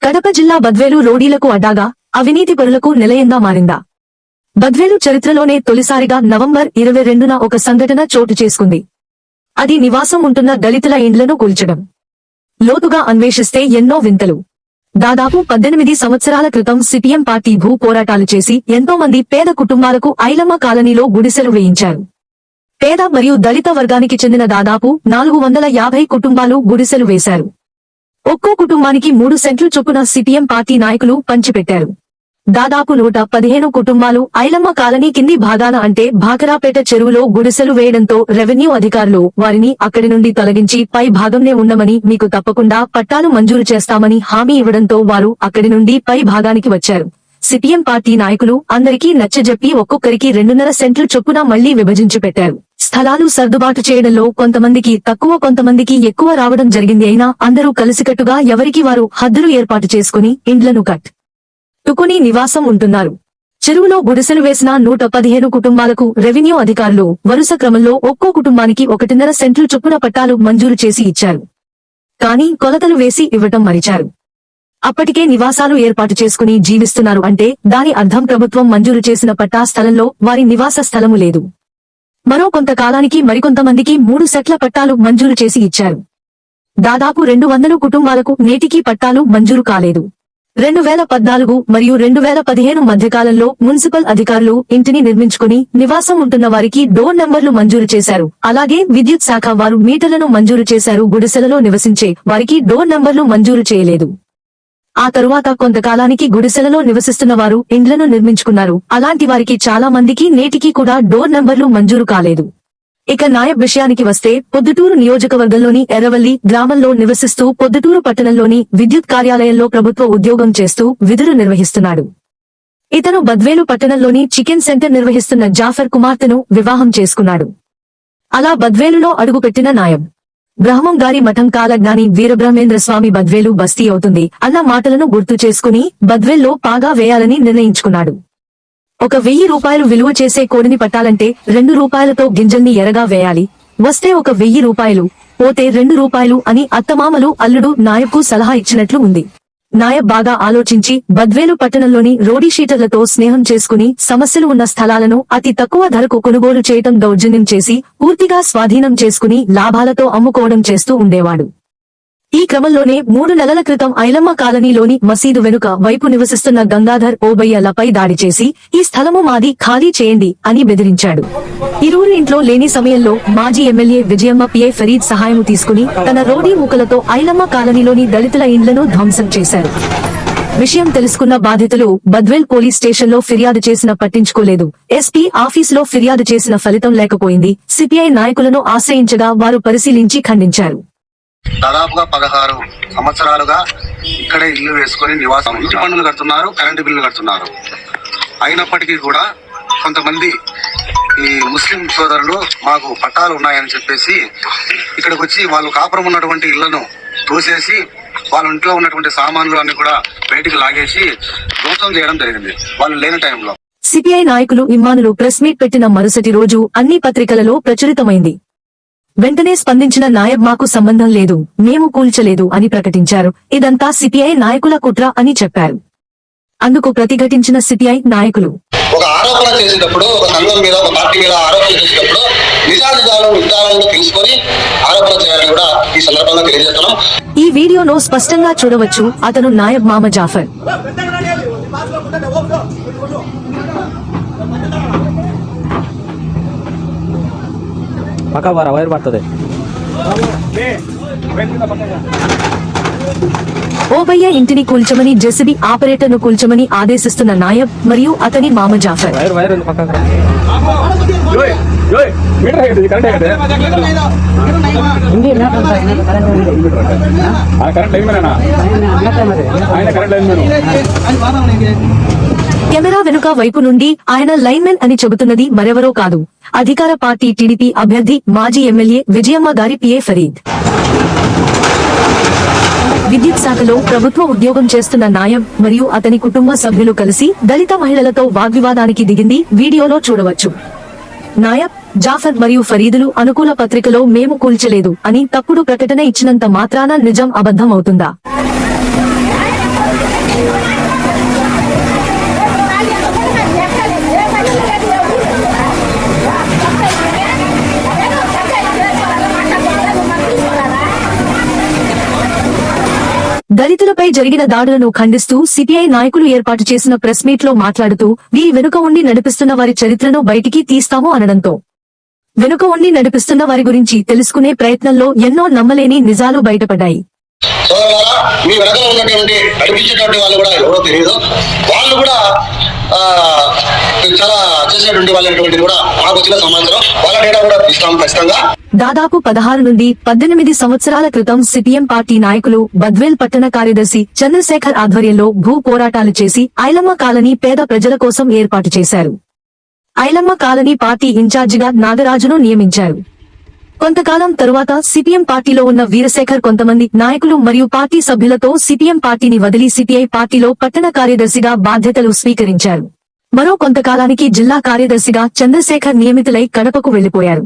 కడప జిల్లా బద్వేలు రోడీలకు అడ్డాగా అవినీతి పరులకు నిలయంగా మారిందా? బద్వేలు చరిత్రలోనే తొలిసారిగా నవంబర్ 22న ఒక సంఘటన చోటు చేసుకుంది. అది నివాసం ఉంటున్న దళితుల ఇండ్లను కూల్చడం. లోతుగా అన్వేషిస్తే ఎన్నో వింతలు. దాదాపు 18 సంవత్సరాల క్రితం సిపిఎం పార్టీ భూ పోరాటాలు చేసి ఎంతో మంది పేద కుటుంబాలకు ఐలమ్మ కాలనీలో గుడిసెలు వేయించారు. పేద మరియు దళిత వర్గానికి చెందిన దాదాపు 450 కుటుంబాలు గుడిసెలు వేశారు. ఒక్కో కుటుంబానికి 3 సెంట్లు చొప్పున సిపిఎం పార్టీ నాయకులు పంచిపెట్టారు. దాదాపు 115 కుటుంబాలు ఐలమ్మ కాలనీ కింది భాగాన అంటే భాకరాపేట చెరువులో గుడిసెలు వేయడంతో రెవెన్యూ అధికారులు వారిని అక్కడి నుండి తొలగించి పై భాగంనే ఉండమని మీకు తప్పకుండా పట్టాలు మంజూరు చేస్తామని హామీ ఇవ్వడంతో వారు అక్కడి నుండి పై భాగానికి వచ్చారు. సిపిఎం పార్టీ నాయకులు అందరికీ నచ్చజెప్పి ఒక్కొక్కరికి 2.5 సెంట్లు చొప్పున మళ్లీ విభజించి పెట్టారు. స్థలాలు సర్దుబాటు చేయడంలో కొంతమందికి తక్కువ కొంతమందికి ఎక్కువ రావడం జరిగింది. అయినా అందరూ కలిసికట్టుగా ఎవరికి వారు హద్దులు ఏర్పాటు చేసుకుని ఇండ్లను కట్టుకుని నివాసం ఉంటున్నారు. చెరువులో గుడిసెలు వేసిన 115 కుటుంబాలకు రెవెన్యూ అధికారులు వరుస క్రమంలో ఒక్కో కుటుంబానికి 1.5 సెంట్లు చొప్పున పట్టాలు మంజూరు చేసి ఇచ్చారు. కానీ కొలతలు వేసి ఇవ్వటం మరిచారు. అప్పటికే నివాసాలు ఏర్పాటు చేసుకుని జీవిస్తున్నారు అంటే దాని అర్థం ప్రభుత్వం మంజూరు చేసిన పట్టా స్థలంలో వారి నివాస స్థలము లేదు. మరో కొంతకాలానికి మరికొంతమందికి 3 సెట్ల పట్టాలు మంజూరు చేసి ఇచ్చారు. దాదాపు 200 కుటుంబాలకు నేటికీ పట్టాలు మంజూరు కాలేదు. 2014 మరియు 2015 మధ్యకాలంలో మున్సిపల్ అధికారులు ఇంటిని నిర్మించుకుని నివాసం ఉంటున్న వారికి డోర్ నంబర్లు మంజూరు చేశారు. అలాగే విద్యుత్ శాఖ వారు మీటర్లను మంజూరు చేశారు. గుడిసెలలో నివసించే వారికి డోర్ నంబర్లు మంజూరు చేయలేదు. ఆ తరువాత కొంతకాలానికి గుడిసెలలో నివసిస్తున్న వారు ఇండ్లను నిర్మించుకున్నారు. అలాంటి వారికి చాలా మందికి నేటికి కూడా డోర్ నంబర్లు మంజూరు కాలేదు. ఇక నాయబ్ విషయానికి వస్తే పొద్దుటూరు నియోజకవర్గంలోని ఎర్రవల్లి గ్రామంలో నివసిస్తూ పొద్దుటూరు పట్టణంలోని విద్యుత్ కార్యాలయంలో ప్రభుత్వ ఉద్యోగం చేస్తూ విధులు నిర్వహిస్తున్నాడు. ఇతను బద్వేలు పట్టణంలోని చికెన్ సెంటర్ నిర్వహిస్తున్న జాఫర్ కుమార్తెను వివాహం చేసుకున్నాడు. అలా బద్వేలులో అడుగుపెట్టిన నాయబ్ బ్రహ్మం గారి మఠం కాలజ్ఞాని వీరబ్రహ్మేంద్ర స్వామి బద్వేలు బస్తీ అవుతుంది అన్న మాటలను గుర్తు చేసుకుని బద్వేల్లో పాగా వేయాలని నిర్ణయించుకున్నాడు. ఒక 1000 రూపాయలు విలువ చేసే కోడిని పట్టాలంటే 2 రూపాయలతో గింజల్ని ఎరగా వేయాలి. వస్తే ఒక 1000 రూపాయలు, పోతే 2 రూపాయలు అని అత్తమామలు అల్లుడు నాయబ్కు సలహా ఇచ్చినట్లు ఉంది. నాయబ్ బాగా ఆలోచించి బద్వేలు పట్టణంలోని రోడీ షీటర్లతో స్నేహం చేసుకుని సమస్యలు ఉన్న స్థలాలను అతి తక్కువ ధరకు కొనుగోలు చేయటం, దౌర్జన్యం చేసి పూర్తిగా స్వాధీనం చేసుకుని లాభాలతో అమ్ముకోవడం చేస్తూ ఉండేవాడు. ఈ క్రమంలోనే 3 నెలల క్రితం ఐలమ్మ కాలనీలోని మసీదు వెనుక వైపు నివసిస్తున్న గంగాధర్ ఓబయ్యలపై దాడి చేసి ఈ స్థలము మాది, ఖాళీ చేయండి అని బెదిరించాడు. ఇరువురు ఇంట్లో లేని సమయంలో మాజీ ఎమ్మెల్యే విజయమ్మ పిఏ ఫరీద్ సహాయం తీసుకుని తన రోడీ మూకలతో ఐలమ్మ కాలనీలోని దళితుల ఇండ్లను ధ్వంసం చేశారు. విషయం తెలుసుకున్న బాధితులు బద్వేల్ పోలీస్ స్టేషన్లో ఫిర్యాదు చేసిన పట్టించుకోలేదు. ఎస్పీ ఆఫీసులో ఫిర్యాదు చేసిన ఫలితం లేకపోయింది. సిపిఐ నాయకులను ఆశ్రయించగా వారు పరిశీలించి ఖండించారు. దాదాపుగా 16 సంవత్సరాలుగా ఇక్కడే ఇల్లు వేసుకుని నివాసం, ఇంటి పన్నులు కడుతున్నారు, కరెంటు బిల్లు కడుతున్నారు. అయినప్పటికీ కూడా కొంతమంది ఈ ముస్లిం సోదరులు మాకు పట్టాలు ఉన్నాయని చెప్పేసి ఇక్కడికి వచ్చి వాళ్ళు కాపురం ఉన్నటువంటి ఇళ్లను తోసేసి వాళ్ళ ఇంట్లో ఉన్నటువంటి సామాన్లు అన్ని కూడా బయటికి లాగేసి ధ్వంసం చేయడం జరిగింది వాళ్ళు లేని టైంలో. సిపిఐ నాయకులు ఇమ్మానులు ప్రెస్ మీట్ పెట్టిన మరుసటి రోజు అన్ని పత్రికలలో ప్రచురితమైంది. వెంటనే స్పందించిన నాయబ్ మాకు సంబంధం లేదు, మేము కూల్చలేదు అని ప్రకటించారు. ఇదంతా సిపిఐ నాయకుల కుట్ర అని చెప్పారు. అందుకు ప్రతిఘటించిన సిపిఐ నాయకులు ఒక ఆరోపణ చేసేటప్పుడు, ఒక సంఘం మీద, ఒక పార్టీ మీద ఆరోపణ చేసేటప్పుడు నిజాలను తెలుసుకొని ఆరోపణ చేయాలని కూడా ఈ సందర్భంగా తెలియజేస్తున్నాం. ఈ వీడియోలో స్పష్టంగా చూడవచ్చు అతను నాయబ్ మామ జాఫర్. పక్క వైర్ పడుతుంది. ఓబయ్య ఇంటిని కూల్చమని జెసిబి ఆపరేటర్ ను కూల్చమని ఆదేశిస్తున్న నాయబ్ మరియు అతని మామ జాఫర్. కెమెరా వెనుక వైపు నుండి ఆయన లైన్మెన్ అని చెబుతున్నది మరెవరో కాదు, అధికార పార్టీ టీడీపీ అభ్యర్థి మాజీ ఎమ్మెల్యే విజయమ్మ గారి పిఏ ఫరీద్. విద్యుత్ శాఖలో ప్రభుత్వ ఉద్యోగం చేస్తున్న నాయబ్ మరియు అతని కుటుంబ సభ్యులు కలిసి దళిత మహిళలతో వాగ్వివాదానికి దిగింది వీడియోలో చూడవచ్చు. నాయబ్, జాఫర్ మరియు ఫరీదులు అనుకూల పత్రికలో మేము కూల్చలేదు అని తప్పుడు ప్రకటన ఇచ్చినంత మాత్రాన నిజం అబద్ధం అవుతుందా? దళితులపై జరిగిన దాడులను ఖండిస్తూ సిపిఐ నాయకులు ఏర్పాటు చేసిన ప్రెస్ మీట్ లో మాట్లాడుతూ వీరి వెనుక ఉండి నడిపిస్తున్న వారి చరిత్రను బయటికి తీస్తాము అనడంతో వెనుక ఉండి నడిపిస్తున్న వారి గురించి తెలుసుకునే ప్రయత్నంలో ఎన్నో నమ్మలేని నిజాలు బయటపడ్డాయి. సోదరులారా, మీ వెనకలో ఉన్నటువంటి నడిపించేటువంటి వాళ్ళు కూడా ఎవరో తెలియదు. వాళ్ళు కూడా చాలా చేసేటువంటి వాళ్ళటువంటిది కూడా మాకు వచ్చిన సమాచారం. వాళ్ళ డేటా కూడా ఇస్తాం ఖచ్చితంగా. దాదాపు 16 నుండి 18 సంవత్సరాల క్రితం సిపిఎం పార్టీ నాయకులు బద్వేల్ పట్టణ కార్యదర్శి చంద్రశేఖర్ ఆధ్వర్యంలో భూ పోరాటాలు చేసి ఐలమ్మ కాలనీ పేద ప్రజల కోసం ఏర్పాటు చేశారు. ఐలమ్మ కాలనీ పార్టీ ఇన్ఛార్జిగా నాగరాజును నియమించారు. కొంతకాలం తరువాత సిపిఎం పార్టీలో ఉన్న వీరశేఖర్ కొంతమంది నాయకులు మరియు పార్టీ సభ్యులతో సిపిఎం పార్టీని వదిలి సిపిఐ పార్టీలో పట్టణ కార్యదర్శిగా బాధ్యతలు స్వీకరించారు. మరో కొంతకాలానికి జిల్లా కార్యదర్శిగా చంద్రశేఖర్ నియమితులై కడపకు వెళ్లిపోయారు.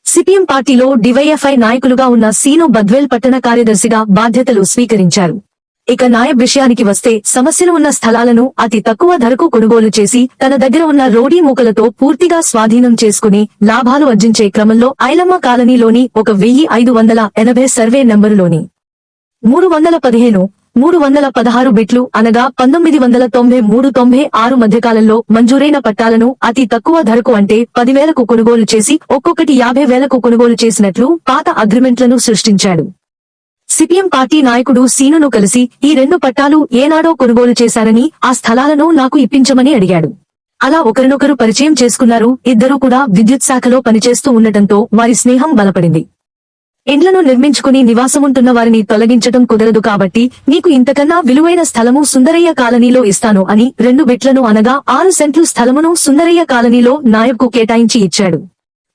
సిపిఎం పార్టీలో డివైఎఫ్ఐ నాయకులుగా ఉన్న సీను బద్వేల్ పట్టణ కార్యదర్శిగా బాధ్యతలు స్వీకరించారు. ఇక నాయబ్ విషయానికి వస్తే సమస్యలు ఉన్న స్థలాలను అతి తక్కువ ధరకు కొనుగోలు చేసి తన దగ్గర ఉన్న రోడీ మూకలతో పూర్తిగా స్వాధీనం చేసుకుని లాభాలు ఆర్జించే క్రమంలో ఐలమ్మ కాలనీలోని 1580 సర్వే నంబరులోని 315, 316 బిట్లు అనగా 1993-96 మధ్యకాలంలో మంజూరైన పట్టాలను అతి తక్కువ ధరకు అంటే 10,000కు కొనుగోలు చేసి ఒక్కొక్కటి 50,000కు కొనుగోలు చేసినట్లు పాత అగ్రిమెంట్లను సృష్టించాడు. సిపిఎం పార్టీ నాయకుడు సీనును కలిసి ఈ 2 పట్టాలు ఏనాడో కొనుగోలు చేశారని ఆ స్థలాలను నాకు ఇప్పించమని అడిగాడు. అలా ఒకరినొకరు పరిచయం చేసుకున్నారు. ఇద్దరూ కూడా విద్యుత్ శాఖలో పనిచేస్తూ ఉండటంతో వారి స్నేహం బలపడింది. ఇండ్లను నిర్మించుకుని నివాసముంటున్న వారిని తొలగించటం కుదరదు కాబట్టి నీకు ఇంతకన్నా విలువైన స్థలము సుందరయ్య కాలనీలో ఇస్తాను అని 2 బిట్లను అనగా 6 సెంట్లు స్థలమును సుందరయ్య కాలనీలో నాయబ్కు కేటాయించి ఇచ్చాడు.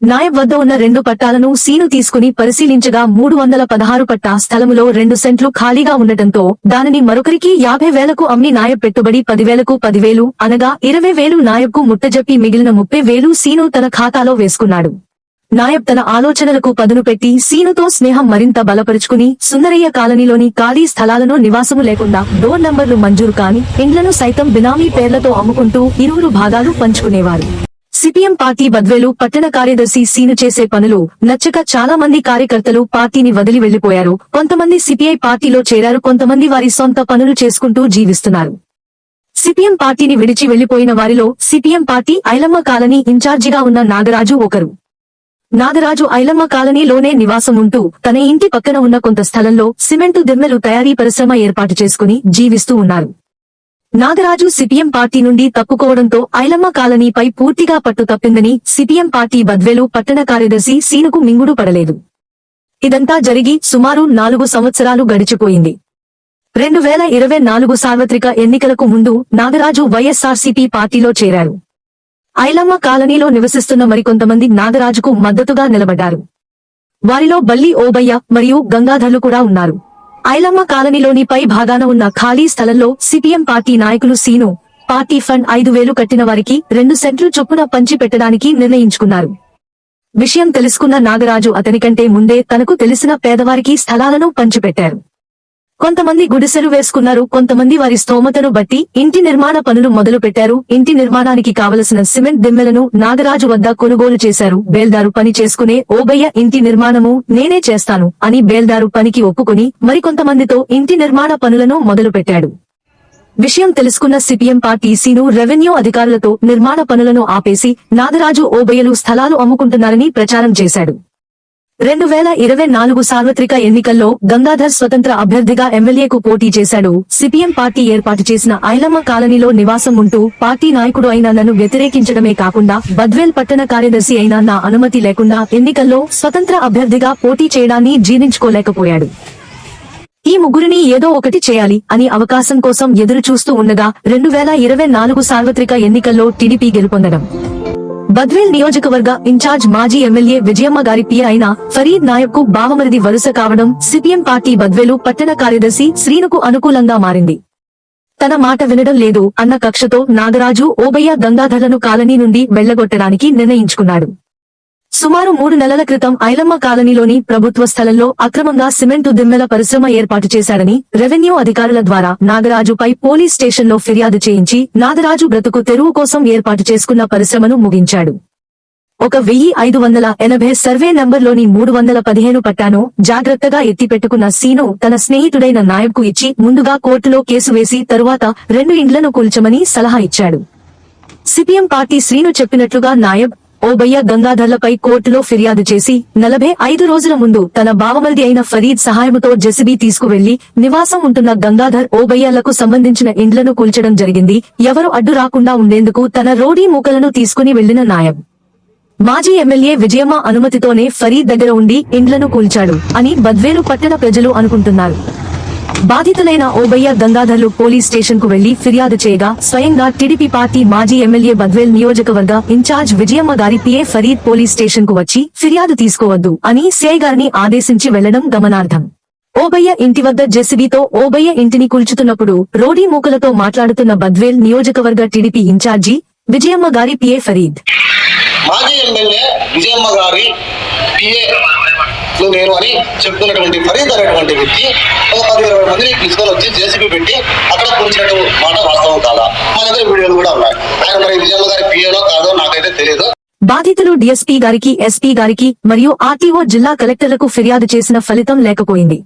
నాయబ్ వద్ద ఉన్న 2 పట్టాలను సీను తీసుకుని పరిశీలించగా 316 పట్టా స్థలములో 2 సెంట్లు ఖాళీగా ఉండటంతో దానిని మరొకరికి 50,000కు అమ్మి నాయబ్ పెట్టుబడి 10,000కు 10,000 అనగా 20,000 నాయబ్కు ముట్టజెప్పి మిగిలిన 30,000 సీను తన ఖాతాలో వేసుకున్నాడు. నాయబ్ తన ఆలోచనలకు పదును పెట్టి సీనుతో స్నేహం మరింత బలపరుచుకుని సుందరయ్య కాలనీలోని ఖాళీ స్థలాలను నివాసము లేకుండా డోర్ నంబర్లు మంజూరు కాని ఇండ్లను సైతం బినామీ పేర్లతో అమ్ముకుంటూ ఇరువురు భాగాలు పంచుకునేవారు. సిపిఎం పార్టీ బద్వేలు పట్టణ కార్యదర్శి సీను చేసే పనులు నచ్చక చాలా మంది కార్యకర్తలు పార్టీని వదిలి వెళ్లిపోయారు. కొంతమంది సిపిఐ పార్టీలో చేరారు. కొంతమంది వారి సొంత పనులు చేసుకుంటూ జీవిస్తున్నారు. సిపిఎం పార్టీని విడిచి వెళ్లిపోయిన వారిలో సిపిఎం పార్టీ ఐలమ్మ కాలనీ ఇన్ఛార్జిగా ఉన్న నాగరాజు ఒకరు. నాగరాజు ఐలమ్మ కాలనీలోనే నివాసం ఉంటూ తన ఇంటి పక్కన ఉన్న కొంత స్థలంలో సిమెంటు దిమ్మెలు తయారీ పరిశ్రమ ఏర్పాటు చేసుకుని జీవిస్తూ ఉన్నారు. నాగరాజు సిపిఎం పార్టీ నుండి తప్పుకోవడంతో ఐలమ్మ కాలనీపై పూర్తిగా పట్టు తప్పిందని సిపిఎం పార్టీ బద్వేలు పట్టణ కార్యదర్శి సీనుకు మింగుడు పడలేదు. ఇదంతా జరిగి సుమారు 4 సంవత్సరాలు గడిచిపోయింది. 2024 సార్వత్రిక ఎన్నికలకు ముందు నాగరాజు వైఎస్ఆర్సీపీ పార్టీలో చేరారు. ఐలమ్మ కాలనీలో నివసిస్తున్న మరికొంతమంది నాగరాజుకు మద్దతుగా నిలబడ్డారు. వారిలో బల్లి ఓబయ్య మరియు గంగాధర్లు కూడా ఉన్నారు. ఐలమ్మ కాలనీలోని పై భాగాన ఉన్న ఖాళీ స్థలంలో సిపిఎం పార్టీ నాయకులు సీను పార్టీ ఫండ్ 5,000 కట్టిన వారికి 2 సెంట్లు చొప్పున పంచి పెట్టడానికి నిర్ణయించుకున్నారు. విషయం తెలుసుకున్న నాగరాజు అతనికంటే ముందే తనకు తెలిసిన పేదవారికి స్థలాలను పంచిపెట్టారు. కొంతమంది గుడిసెలు వేసుకున్నారు. కొంతమంది వారి స్తోమతను బట్టి ఇంటి నిర్మాణ పనులు మొదలు పెట్టారు. ఇంటి నిర్మాణానికి కావలసిన సిమెంట్ దిమ్మెలను నాగరాజు వద్ద కొనుగోలు చేశారు. బేల్దారు పని చేసుకునే ఓబయ్య ఇంటి నిర్మాణము నేనే చేస్తాను అని బేల్దారు పనికి ఒప్పుకొని మరికొంతమందితో ఇంటి నిర్మాణ పనులను మొదలు పెట్టాడు. విషయం తెలుసుకున్న సిపిఎం పార్టీ సీను రెవెన్యూ అధికారులతో నిర్మాణ పనులను ఆపేసి నాగరాజు ఓబయ్యలు స్థలాలు అమ్ముకుంటున్నారని ప్రచారం చేశాడు. 2024 సార్వత్రిక ఎన్నికల్లో గంగాధర్ స్వతంత్ర అభ్యర్థిగా ఎమ్మెల్యేకు పోటీ చేశాడు. సిపిఎం పార్టీ ఏర్పాటు చేసిన ఐలమ్మ కాలనీలో నివాసం ఉంటూ పార్టీ నాయకుడు అయిన నన్ను వ్యతిరేకించడమే కాకుండా బద్వేల్ పట్టణ కార్యదర్శి అయిన నా అనుమతి లేకుండా ఎన్నికల్లో స్వతంత్ర అభ్యర్థిగా పోటీ చేయడాన్ని జీర్ణించుకోలేకపోయాడు. ఈ ముగ్గురిని ఏదో ఒకటి చేయాలి అని అవకాశం కోసం ఎదురు చూస్తూ ఉండగా 2024 సార్వత్రిక ఎన్నికల్లో టీడీపీ గెలుపొందడం. బద్వేల్ నియోజకవర్గ ఇన్ఛార్జ్ మాజీ ఎమ్మెల్యే విజయమ్మ గారి పియ అయిన ఫరీద్ నాయక్ కు బావమరిది వరుస కావడం సిపిఎం పార్టీ బద్వేలు పట్టణ కార్యదర్శి శ్రీనుకు అనుకూలంగా మారింది. తన మాట వినడం లేదు అన్న కక్షతో నాగరాజు ఓబయ్య గంగాధర్లను కాలనీ నుండి వెళ్లగొట్టడానికి నిర్ణయించుకున్నాడు. సుమారు 3 నెలల క్రితం ఐలమ్మ కాలనీలోని ప్రభుత్వ స్థలంలో అక్రమంగా సిమెంటు దిమ్మెల పరిశ్రమ ఏర్పాటు చేశాడని రెవెన్యూ అధికారుల ద్వారా నాగరాజుపై పోలీస్ స్టేషన్లో ఫిర్యాదు చేయించి నాగరాజు బ్రతుకు తెరువు కోసం ఏర్పాటు చేసుకున్న పరిశ్రమను ముగించాడు. 1580 సర్వే నంబర్లోని 315 పట్టాను జాగ్రత్తగా ఎత్తిపెట్టుకున్న సీను తన స్నేహితుడైన నాయబ్కు ఇచ్చి ముందుగా కోర్టులో కేసు వేసి తరువాత 2 ఇండ్లను కూల్చమని సలహా ఇచ్చాడు. సిపిఎం పార్టీ శ్రీను చెప్పినట్లుగా నాయబ్, ఓబయ్య గంగాధర్లపై కోర్టులో ఫిర్యాదు చేసి 45 రోజుల ముందు తన బావమరిది అయిన ఫరీద్ సహాయముతో జెసిబీ తీసుకువెళ్లి నివాసం ఉంటున్న గంగాధర్, ఓబయ్యలకు సంబంధించిన ఇండ్లను కూల్చడం జరిగింది. ఎవరు అడ్డు రాకుండా ఉండేందుకు తన రోడీ మూకలను తీసుకుని వెళ్లిన నాయబ్ మాజీ ఎమ్మెల్యే విజయమ్మ అనుమతితోనే ఫరీద్ దగ్గర ఉండి ఇండ్లను కూల్చాడు అని బద్వేలు పట్టణ ప్రజలు అనుకుంటున్నారు. బాధితులైన ఓబయ్య గంగాధర్లు పోలీస్ స్టేషన్ కు వెళ్లి ఫిర్యాదు చేయగా స్వయంగా టీడీపీ పార్టీ మాజీ ఎమ్మెల్యే బద్వేల్ నియోజకవర్గ ఇన్ఛార్జ్ విజయమ్మ గారి పిఏ ఫరీద్ పోలీస్ స్టేషన్ కు వచ్చి ఫిర్యాదు తీసుకోవద్దు అని సిఐ గారిని ఆదేశించి వెళ్లడం గమనార్హం. ఓబయ్య ఇంటి వద్ద జెసిబీతో ఓబయ్య ఇంటిని కూల్చుతున్నప్పుడు రోడీ మూకలతో మాట్లాడుతున్న బద్వేల్ నియోజకవర్గ టీడీపీ ఇన్ఛార్జి విజయమ్మ గారి పిఏ ఫరీద్, మాజీ ఎమ్మెల్యే విజయమ్మ గారి పిఏ నేను అని చెప్తున్నటువంటి ఫరీద్ అనేటువంటి వ్యక్తి ఒక 10-20 మందిని తీసుకొని వచ్చి జేసీబీ పెట్టి అక్కడ కూర్చున్నట్టు మాట వాస్తవం కాదా? మా దగ్గర వీడియోలు కూడా ఉన్నాయి. ఆయన మరి విజయమ్మ గారి పిఏలో కాదో నాకైతే తెలియదు. బాధితులు డీఎస్పీ గారికి, ఎస్పీ గారికి మరియు ఆర్టీఓ జిల్లా కలెక్టర్లకు ఫిర్యాదు చేసిన ఫలితం లేకపోయింది.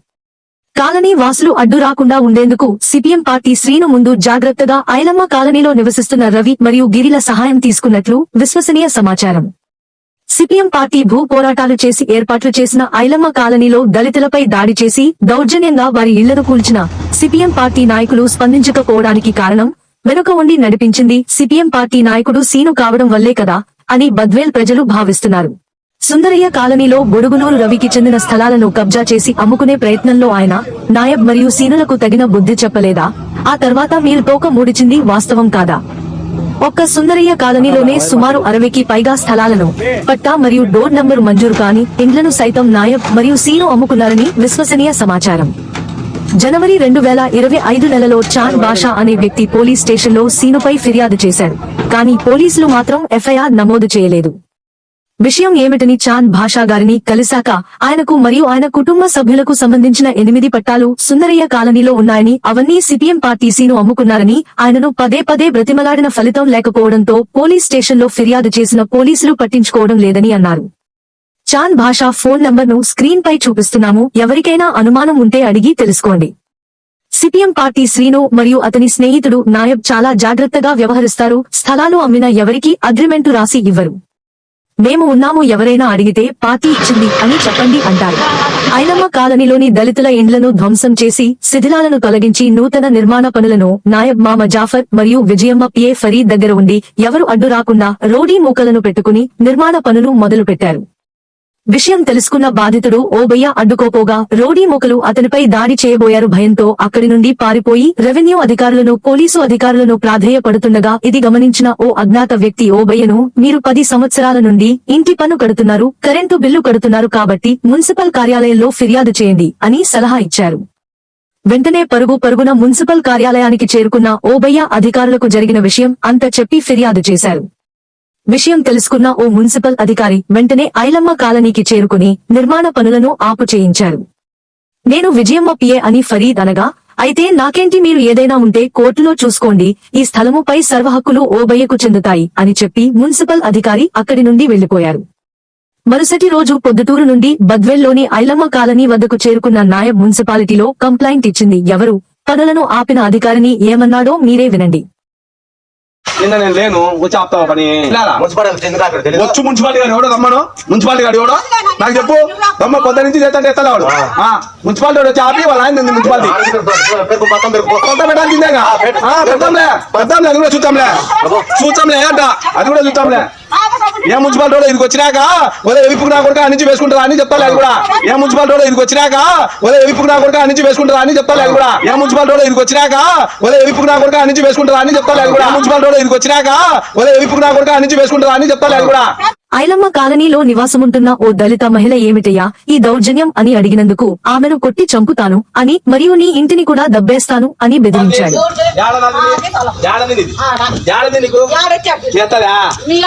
కాలనీ వాసులు అడ్డు రాకుండా ఉండేందుకు సిపిఎం పార్టీ శ్రీను ముందు జాగ్రత్తగా ఐలమ్మ కాలనీలో నివసిస్తున్న రవి మరియు గిరిల సహాయం తీసుకున్నట్లు విశ్వసనీయ సమాచారం. సిపిఎం పార్టీ భూ పోరాటాలు చేసి ఏర్పాట్లు చేసిన ఐలమ్మ కాలనీలో దళితులపై దాడి చేసి దౌర్జన్యంగా వారి ఇళ్లను కూల్చిన సిపిఎం పార్టీ నాయకులు స్పందించకపోవడానికి కారణం వెనుక ఉండి నడిపించింది సిపిఎం పార్టీ నాయకుడు సీను కావడం వల్లే కదా అని బద్వేల్ ప్రజలు భావిస్తున్నారు. సుందరయ్య కాలనీలో బొడుగునూరు రవికి చెందిన స్థలాలను కబ్జా చేసి అమ్ముకునే ప్రయత్నంలో ఆయన, నాయబ్ మరియు సీనులకు తగిన బుద్ధి చెప్పలేదా? ఆ తర్వాత మీరు తోక మూడిచింది వాస్తవం కాదా? ఒక్క సుందరయ్య కాలనీలోనే సుమారు 60కి పైగా స్థలాలను, పట్టా మరియు డోర్ నంబరు మంజూరు కాని ఇండ్లను సైతం నాయబ్ మరియు సీను అమ్ముకున్నారని విశ్వసనీయ సమాచారం. జనవరి 2025 నెలలో చాన్ బాషా అనే వ్యక్తి పోలీస్ స్టేషన్లో సీనుపై ఫిర్యాదు చేశాడు. కానీ పోలీసులు మాత్రం ఎఫ్ఐఆర్ నమోదు చేయలేదు. విషయం ఏమిటని చాన్ భాషా గారిని కలిశాక ఆయనకు మరియు ఆయన కుటుంబ సభ్యులకు సంబంధించిన 8 పట్టాలు సుందరయ్య కాలనీలో ఉన్నాయని, అవన్నీ సిపిఎం పార్టీ సీను అమ్ముకున్నారని ఆయనను పదే బ్రతిమలాడిన ఫలితం లేకపోవడంతో పోలీస్ స్టేషన్లో ఫిర్యాదు చేసిన పోలీసులు పట్టించుకోవడం లేదని అన్నారు. చాన్ భాషా ఫోన్ నంబర్ను స్క్రీన్ పై చూపిస్తున్నాము. ఎవరికైనా అనుమానం ఉంటే అడిగి తెలుసుకోండి. సిపిఎం పార్టీ శ్రీను మరియు అతని స్నేహితుడు నాయబ్ చాలా జాగ్రత్తగా వ్యవహరిస్తారు. స్థలాలు అమ్మిన ఎవరికీ అగ్రిమెంటు రాసి ఇవ్వరు. మేము ఉన్నాము, ఎవరైనా అడిగితే పార్టీ ఇచ్చింది అని చెప్పండి అంటారు. ఐలమ్మ కాలనీలోని దళితుల ఇండ్లను ధ్వంసం చేసి శిథిలాలను తొలగించి నూతన నిర్మాణ పనులను నాయబ్ మామ జాఫర్ మరియు విజయమ్మ పిఏ ఫరీద్ దగ్గర ఉండి ఎవరు అడ్డు రాకుండా రోడీ మూకలను పెట్టుకుని నిర్మాణ పనులు మొదలుపెట్టారు. విషయం తెలుసుకున్న బాధితుడు ఓబయ్య అడ్డుకోపోగా రోడీ మూకలు అతనిపై దాడి చేయబోయారు. భయంతో అక్కడి నుండి పారిపోయి రెవెన్యూ అధికారులను, పోలీసు అధికారులను ప్రాధేయపడుతుండగా ఇది గమనించిన ఓ అజ్ఞాత వ్యక్తి ఓబయ్యను, మీరు 10 సంవత్సరాల నుండి ఇంటి పన్ను కడుతున్నారు, కరెంటు బిల్లు కడుతున్నారు కాబట్టి మున్సిపల్ కార్యాలయంలో ఫిర్యాదు చేయండి అని సలహా ఇచ్చారు. వెంటనే పరుగున మున్సిపల్ కార్యాలయానికి చేరుకున్న ఓబయ్య అధికారులకు జరిగిన విషయం అంతా చెప్పి ఫిర్యాదు చేశారు. విషయం తెలుసుకున్న ఓ మున్సిపల్ అధికారి వెంటనే ఐలమ్మ కాలనీకి చేరుకుని నిర్మాణ పనులను ఆపు చేయించారు. నేను విజయమ్మ పిఏ అని ఫరీద్ అనగా, అయితే నాకేంటి, మీరు ఏదైనా ఉంటే కోర్టులో చూసుకోండి, ఈ స్థలముపై సర్వహక్కులు ఓబయ్యకు చెందుతాయి అని చెప్పి మున్సిపల్ అధికారి అక్కడి నుండి వెళ్లిపోయారు. మరుసటి రోజు పొద్దుటూరు నుండి బద్వేల్లోని ఐలమ్మ కాలనీ వద్దకు చేరుకున్న నాయబ్ మున్సిపాలిటీలో కంప్లైంట్ ఇచ్చింది. ఎవరు పనులను ఆపిన అధికారిని ఏమన్నాడో మీరే వినండి. నిన్న నేను లేను, వచ్చి ఆపుతావా పని? వచ్చు మున్సిపాలిటీ గారు ఎవడో రమ్మను. మున్సిపాలిటీ గారు ఎవడో నాకు చెప్పు. రమ్మ పొద్దు నుంచి చేస్తాంటే ఎత్తలేవాడు. మున్సిపాలిటీ వాడు వచ్చి ఆపి వాళ్ళ ఆయన మున్సిపాలిటీ కొత్త పెట్టాల్సిందేగా. పెద్దాంలే అది కూడా చూద్దాంలే అంట, అది కూడా చూద్దాంలే. ఏ మున్సిపాలిటీ వాడు ఇదికి వచ్చినాక ఒరే ఎవిపుకు నా కొడుకు నుంచి వేసుకుంటారా అని చెప్తాలి. అది కూడా ఏ మున్సిపాలిటీ వాడు ఇదికి వచ్చినాక ఒరే ఎవిపుకు నా కొడుకు నుంచి వేసుకుంటారా అని చెప్తాలి. అది కూడా ఏ మున్సిపాలిటీ వాడు ఇదికి వచ్చినాక ఒరే ఎవిపుకు నా కొడుకు నుంచి వేసుకుంటారా అని చెప్తాలి. అది కూడా మున్సిపాలిటీ వాడు ఇదికి వచ్చినాక ఒరే ఎవిపుకు నా కొడుకు నుంచి వేసుకుంటారా అని చెప్తాలి. అది కూడా ఐలమ్మ కాలనీలో నివాసముంటున్న ఓ దళిత మహిళ ఏమిటయ్యా ఈ దౌర్జన్యం అని అడిగినందుకు ఆమెను కొట్టి చంపుతాను అని మరియు నీ ఇంటిని కూడా దబ్బేస్తాను అని బెదిరించాడు.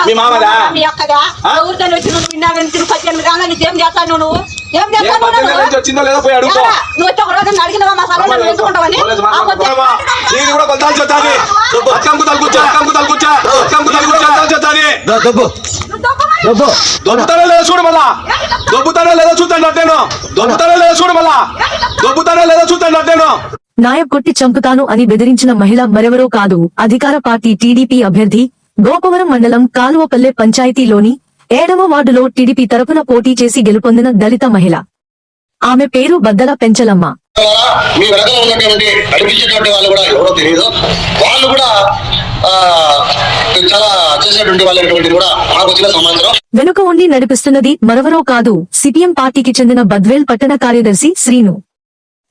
మీ మామదా వచ్చిందో లేదో పోయి అడుగుకో. నీది కూడా కొద్దాలు చెప్తాది. అక్కంకు తలుకుచ్చా, అక్కంకు తలుకుచ్చా, అక్కంకు తలుకుచ్చా చెప్తాది. దొబ్బుతానో లేదో చూడు మళ్ళా, దొబ్బుతానో లేదో చూద్దాం అట్టేను, దొబ్బుతానో లేదో చూడు మళ్ళా, దొబ్బుతానో లేదో చూద్దాం అట్టేను. నాయబ్ కొట్టి చంపుతాను అని బెదిరించిన మహిళ మరెవరో కాదు, అధికార పార్టీ టీడీపీ అభ్యర్థి గోపవరం మండలం కాలువపల్లె పంచాయతీలోని 7వ వార్డులో టీడీపీ తరపున పోటీ చేసి గెలుపొందిన దళిత మహిళ. ఆమె పేరు బద్దల పెంచలమ్మ. మీ వెనకాల ఉన్నటువంటి నడిపించేటువంటి వాళ్ళు కూడా ఎవరో తెలియదు. వాళ్ళు కూడా చాలా చేసేటువంటి వాళ్ళటువంటి కూడా నాకు వచ్చిన సమాచారం. వెనుక ఉండి నడిపిస్తున్నది మరెవరో కాదు, సిపిఎం పార్టీకి చెందిన బద్వేల్ పట్టణ కార్యదర్శి శ్రీను.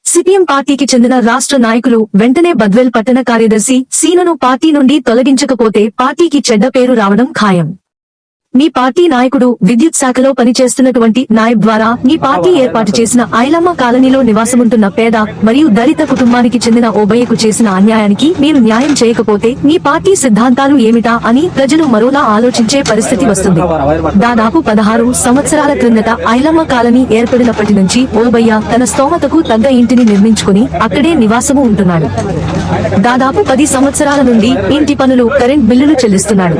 సిపిఎం పార్టీకి చెందిన రాష్ట్ర నాయకులు వెంటనే బద్వేల్ పట్టణ కార్యదర్శి సీనును పార్టీ నుండి తొలగించకపోతే పార్టీకి చెడ్డ పేరు రావడం ఖాయం. మీ పార్టీ నాయకుడు విద్యుత్ శాఖలో పనిచేస్తున్నటువంటి నాయబ్ ద్వారా మీ పార్టీ ఏర్పాటు చేసిన ఐలమ్మ కాలనీలో నివాసముంటున్న పేద మరియు దళిత కుటుంబానికి చెందిన ఓబయ్యకు చేసిన అన్యాయానికి మీరు న్యాయం చేయకపోతే మీ పార్టీ సిద్ధాంతాలు ఏమిటా అని ప్రజలు మరోలా ఆలోచించే పరిస్థితి వస్తుంది. దాదాపు 16 సంవత్సరాల క్రిందట ఐలమ్మ కాలనీ ఏర్పడినప్పటి నుంచి ఓబయ్య తన స్తోమతకు తగ్గ ఇంటిని నిర్మించుకుని అక్కడే నివాసము ఉంటున్నాడు. దాదాపు 10 సంవత్సరాల నుండి ఇంటి పనులు, కరెంట్ బిల్లులు చెల్లిస్తున్నాడు.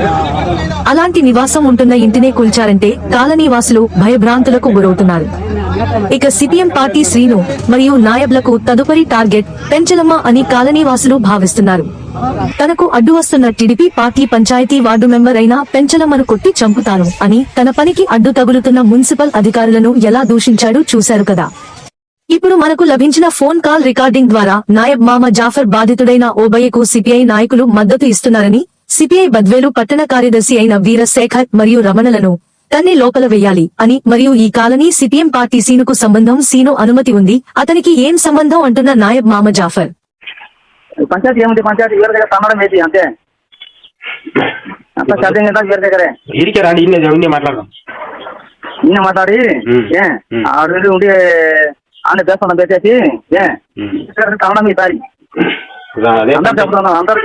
అలాంటి నివాసం ఉంటున్న ఇంటినే కూల్చారంటే కాలనీవాసులు భయభ్రాంతులకు గురవుతున్నారు. ఇక సిపిఎం పార్టీ శ్రీను మరియు నాయబ్లకు తదుపరి టార్గెట్ పెంచలమ్మ అని కాలనీవాసులు భావిస్తున్నారు. తనకు అడ్డు వస్తున్న TDP party panchayat ward member అయిన పెంచలమ్మను కొట్టి చంపుతాను అని తన పనికి అడ్డు తగులుతున్న మున్సిపల్ అధికారులను ఎలా దూషించాడో చూశారు కదా. ఇప్పుడు మనకు లభించిన ఫోన్ కాల్ రికార్డింగ్ ద్వారా నాయబ్ మామ జాఫర్ బాధితుడైన ఓబయ్యకు సిపిఐ నాయకులు మద్దతు ఇస్తున్నారని, సిపిఐ బద్వేలు పట్టణ కార్యదర్శి అయిన వీరశేఖర్ మరియు రమణలను తన్ని లోపల వెయ్యాలి అని, మరియు ఈ కాలనీ సిపిఎం పార్టీ సీనుకు సంబంధం, సీను అనుమతి ఉంది, అతనికి ఏం సంబంధం అంటున్న నాయబ్ మామ జాఫర్. పంచాయతీ ఏముంది, పంచాయతీ వేరే దగ్గర తమ్మడం ఏంటి అంతే. అంతా సాధ్యం కదా వేరే దగ్గరే ఇరికే రండి, ఇన్నే మాట్లాడదాం. నిన్న మాట్లాడి ఆడు ఉండి ఆమె దేశం పెట్టేసి తమ్మడం ఈసారి అందరు చెప్తున్నాను, అందరు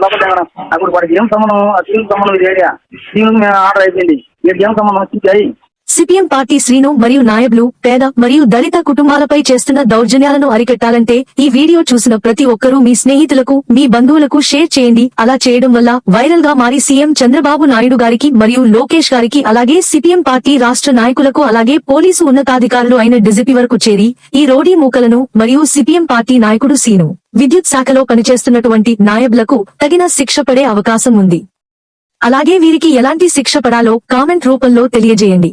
లోపల అప్పుడు వాడికి ఏం సంబంధం, టీం సంబంధం ఇది ఏరియా టీం ఆర్డర్ అయిపోయింది, వీడికి ఏం సంబంధం వచ్చింది. సిపిఎం పార్టీ శ్రీను మరియు నాయబ్లు పేద మరియు దళిత కుటుంబాలపై చేస్తున్న దౌర్జన్యాలను అరికట్టాలంటే ఈ వీడియో చూసిన ప్రతి ఒక్కరూ మీ స్నేహితులకు, మీ బంధువులకు షేర్ చేయండి. అలా చేయడం వల్ల వైరల్ గా మారి సీఎం చంద్రబాబు నాయుడు గారికి మరియు లోకేష్ గారికి, అలాగే సిపిఎం పార్టీ రాష్ట్ర నాయకులకు, అలాగే పోలీసు ఉన్నతాధికారులు అయిన డీజీపీ వరకు చేరి ఈ రోడీ మూకలను మరియు సిపిఎం పార్టీ నాయకుడు సీను, విద్యుత్ శాఖలో పనిచేస్తున్నటువంటి నాయబ్లకు తగిన శిక్ష పడే అవకాశం ఉంది. అలాగే వీరికి ఎలాంటి శిక్ష పడాలో కామెంట్ రూపంలో తెలియజేయండి.